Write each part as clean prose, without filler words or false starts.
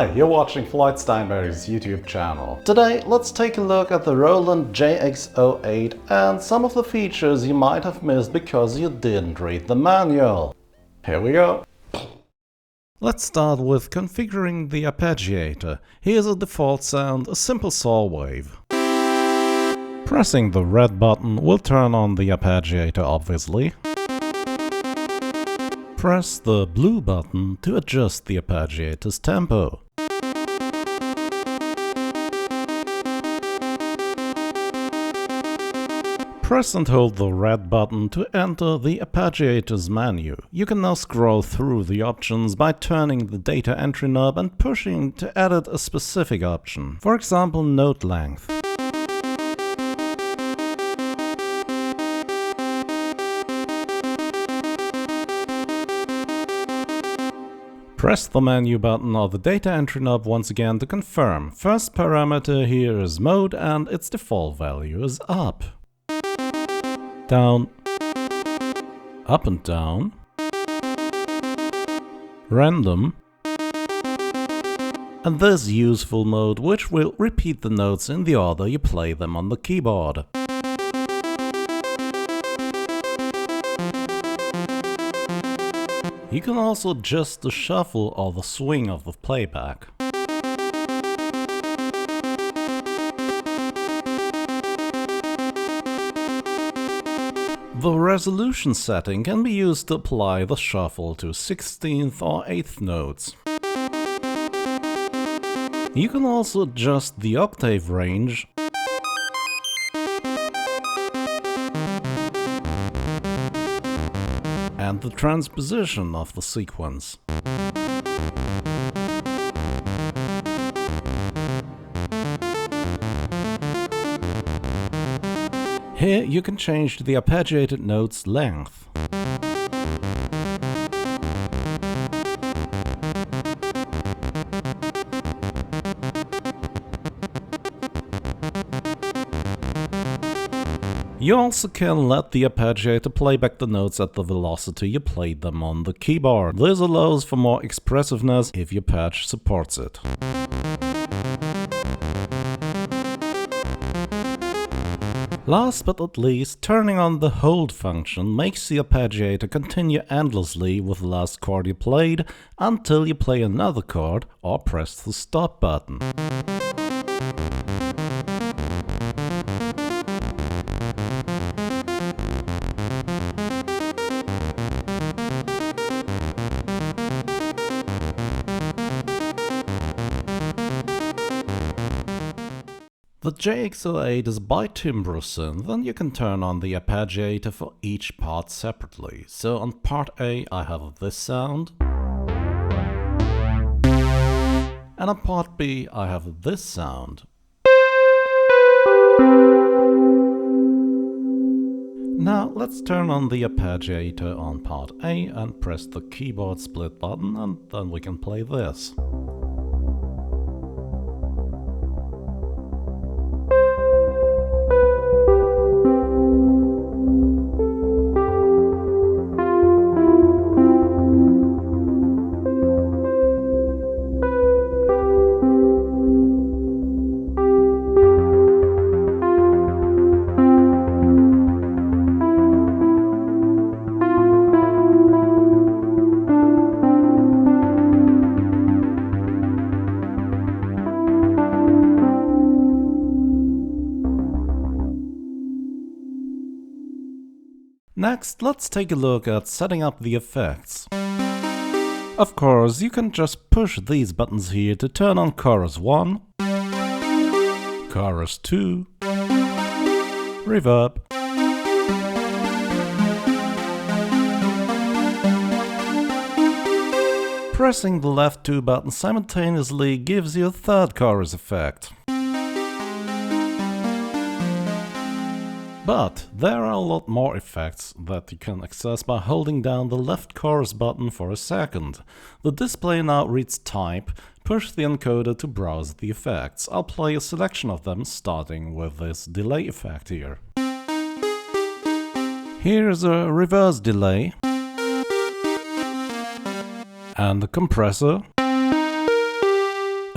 Hi, you're watching Floyd Steinberg's YouTube channel. Today, let's take a look at the Roland JX-08 and some of the features you might have missed because you didn't read the manual. Here we go. Let's start with configuring the arpeggiator. Here's a default sound, a simple saw wave. Pressing the red button will turn on the arpeggiator, obviously. Press the blue button to adjust the arpeggiator's tempo. Press and hold the red button to enter the arpeggiator's menu. You can now scroll through the options by turning the data entry knob and pushing to edit a specific option, for example note length. Press the menu button or the data entry knob once again to confirm. First parameter here is mode and its default value is up. Down. Up and down. Random. And this useful mode, which will repeat the notes in the order you play them on the keyboard. You can also adjust the shuffle or the swing of the playback. The resolution setting can be used to apply the shuffle to 16th or 8th notes. You can also adjust the octave range and the transposition of the sequence. Here you can change the arpeggiated note's length. You also can let the arpeggiator play back the notes at the velocity you played them on the keyboard. This allows for more expressiveness if your patch supports it. Last but not least, turning on the hold function makes the arpeggiator continue endlessly with the last chord you played until you play another chord or press the stop button. The JX-08 is by timbre synth, and you can turn on the arpeggiator for each part separately. So on part A I have this sound, and on part B I have this sound. Now let's turn on the arpeggiator on part A and press the keyboard split button, and then we can play this. Next, let's take a look at setting up the effects. Of course, you can just push these buttons here to turn on chorus 1, chorus 2, reverb, pressing the left 2 buttons simultaneously gives you a third chorus effect. But there are a lot more effects that you can access by holding down the left chorus button for a second. The display now reads type, push the encoder to browse the effects. I'll play a selection of them, starting with this delay effect here. Here's a reverse delay and a compressor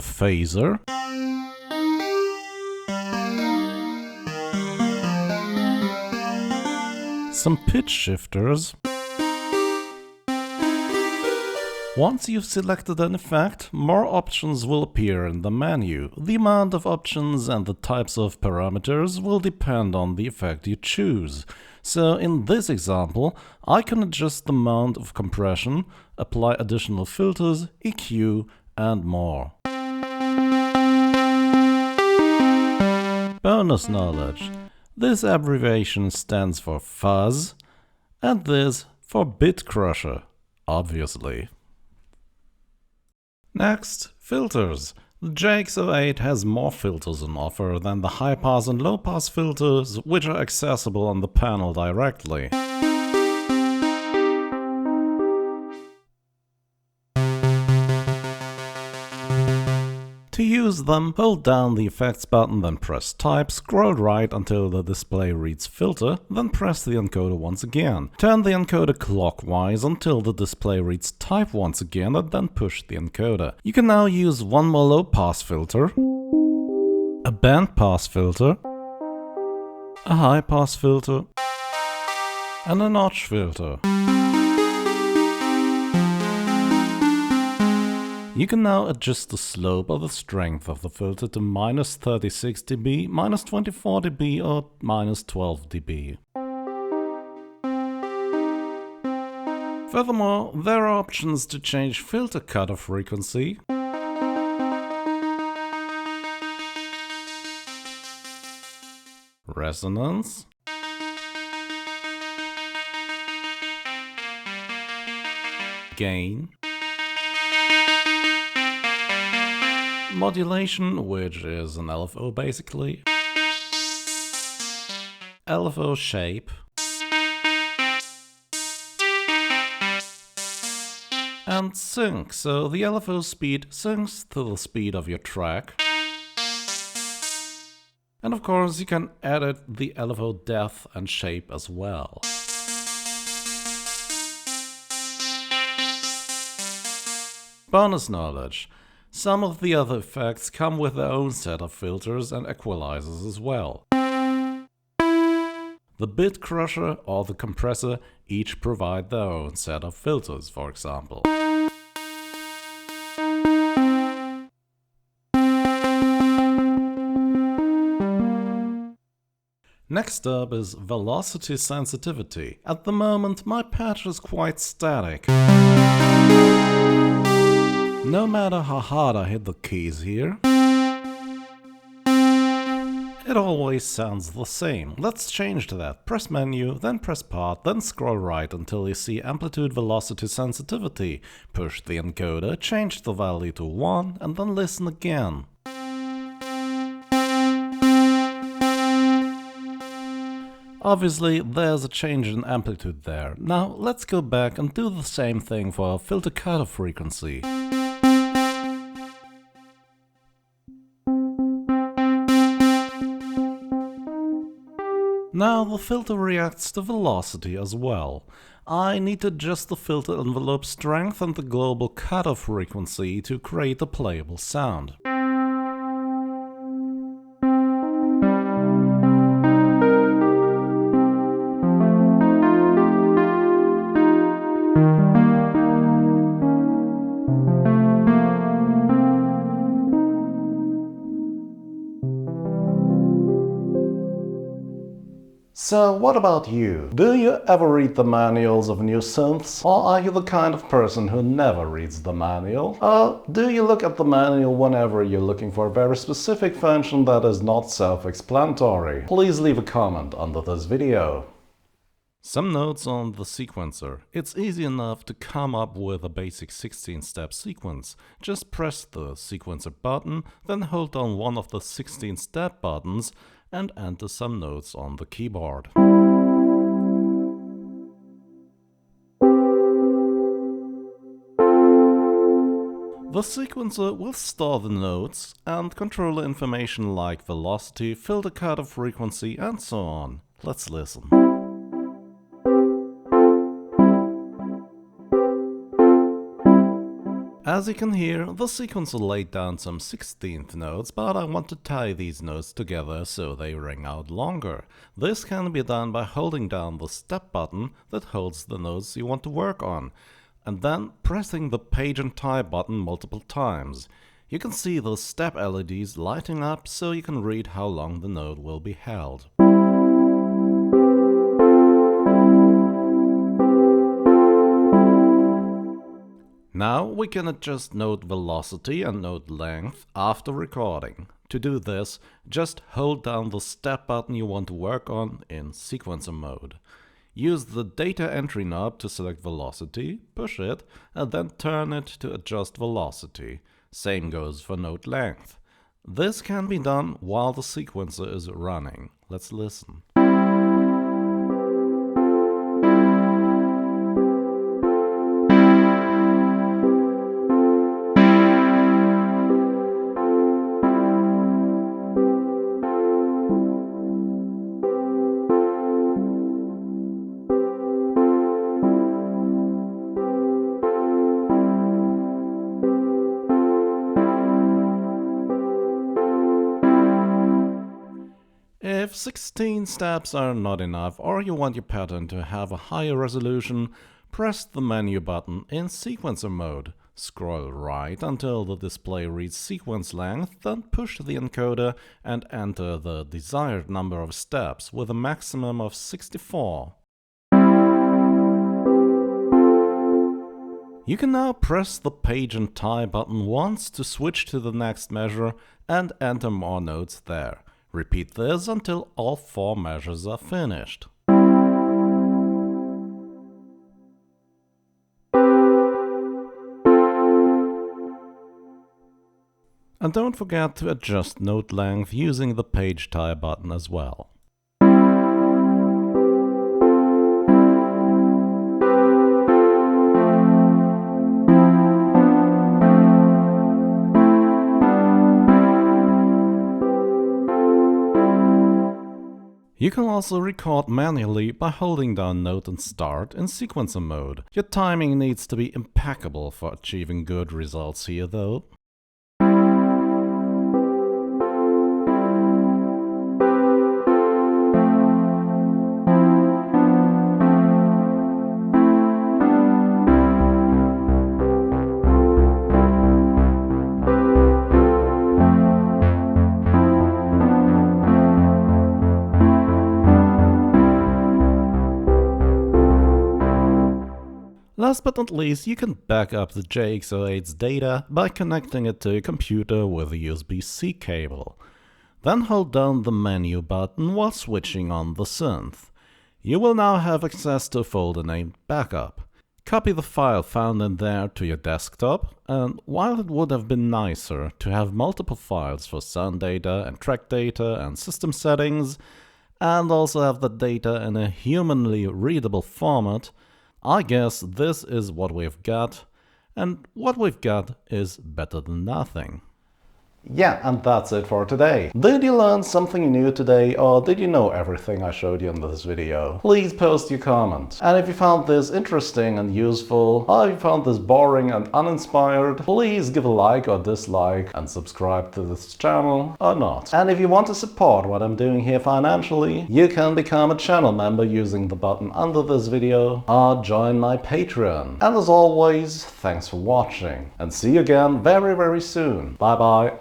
a phaser, some pitch shifters. Once you've selected an effect, more options will appear in the menu. The amount of options and the types of parameters will depend on the effect you choose. So in this example, I can adjust the amount of compression, apply additional filters, EQ, and more. Bonus knowledge. This abbreviation stands for fuzz, and this for bit crusher, obviously. Next, filters. The JX-08 has more filters on offer than the high-pass and low-pass filters, which are accessible on the panel directly. To use them, hold down the effects button, then press type, scroll right until the display reads filter, then press the encoder once again. Turn the encoder clockwise until the display reads type once again, and then push the encoder. You can now use one more low pass filter, a band pass filter, a high pass filter, and a notch filter. You can now adjust the slope or the strength of the filter to -36 dB, -24 dB or -12 dB. Furthermore, there are options to change filter cutoff frequency, resonance, gain, modulation, which is an LFO basically, LFO shape, and sync, so the LFO speed syncs to the speed of your track. And of course you can edit the LFO depth and shape as well. Bonus knowledge. Some of the other effects come with their own set of filters and equalizers as well. The bit crusher or the compressor each provide their own set of filters, for example. Next up is velocity sensitivity. At the moment my patch is quite static. No matter how hard I hit the keys here, it always sounds the same. Let's change to that. Press menu, then press part, then scroll right until you see amplitude velocity sensitivity. Push the encoder, change the value to 1 and then listen again. Obviously, there's a change in amplitude there. Now let's go back and do the same thing for filter cutoff frequency. Now the filter reacts to velocity as well. I need to adjust the filter envelope strength and the global cutoff frequency to create a playable sound. So what about you? Do you ever read the manuals of new synths? Or are you the kind of person who never reads the manual? Or do you look at the manual whenever you're looking for a very specific function that is not self-explanatory? Please leave a comment under this video. Some notes on the sequencer. It's easy enough to come up with a basic 16-step sequence. Just press the sequencer button, then hold down one of the 16-step buttons and enter some notes on the keyboard. The sequencer will store the notes and control the information like velocity, filter cutoff frequency, and so on. Let's listen. As you can hear, the sequencer laid down some 16th notes, but I want to tie these notes together so they ring out longer. This can be done by holding down the step button that holds the notes you want to work on, and then pressing the page and tie button multiple times. You can see the step LEDs lighting up so you can read how long the note will be held. Now we can adjust note velocity and note length after recording. To do this, just hold down the step button you want to work on in sequencer mode. Use the data entry knob to select velocity, push it, and then turn it to adjust velocity. Same goes for note length. This can be done while the sequencer is running. Let's listen. If 16 steps are not enough or you want your pattern to have a higher resolution, press the menu button in sequencer mode. Scroll right until the display reads sequence length, then push the encoder and enter the desired number of steps with a maximum of 64. You can now press the page and tie button once to switch to the next measure and enter more notes there. Repeat this until all 4 measures are finished. And don't forget to adjust note length using the page tie button as well. You can also record manually by holding down Note and Start in sequencer mode. Your timing needs to be impeccable for achieving good results here though. Last but not least, you can back up the JX-08's data by connecting it to a computer with a USB-C cable. Then hold down the menu button while switching on the synth. You will now have access to a folder named Backup. Copy the file found in there to your desktop, and while it would have been nicer to have multiple files for sound data and track data and system settings, and also have the data in a humanly readable format, I guess this is what we've got, and what we've got is better than nothing. Yeah, and that's it for today. Did you learn something new today, or did you know everything I showed you in this video? Please post your comment. And if you found this interesting and useful, or if you found this boring and uninspired, please give a like or dislike and subscribe to this channel or not. And if you want to support what I'm doing here financially, you can become a channel member using the button under this video or join my Patreon. And as always, thanks for watching and see you again very, very soon. Bye bye.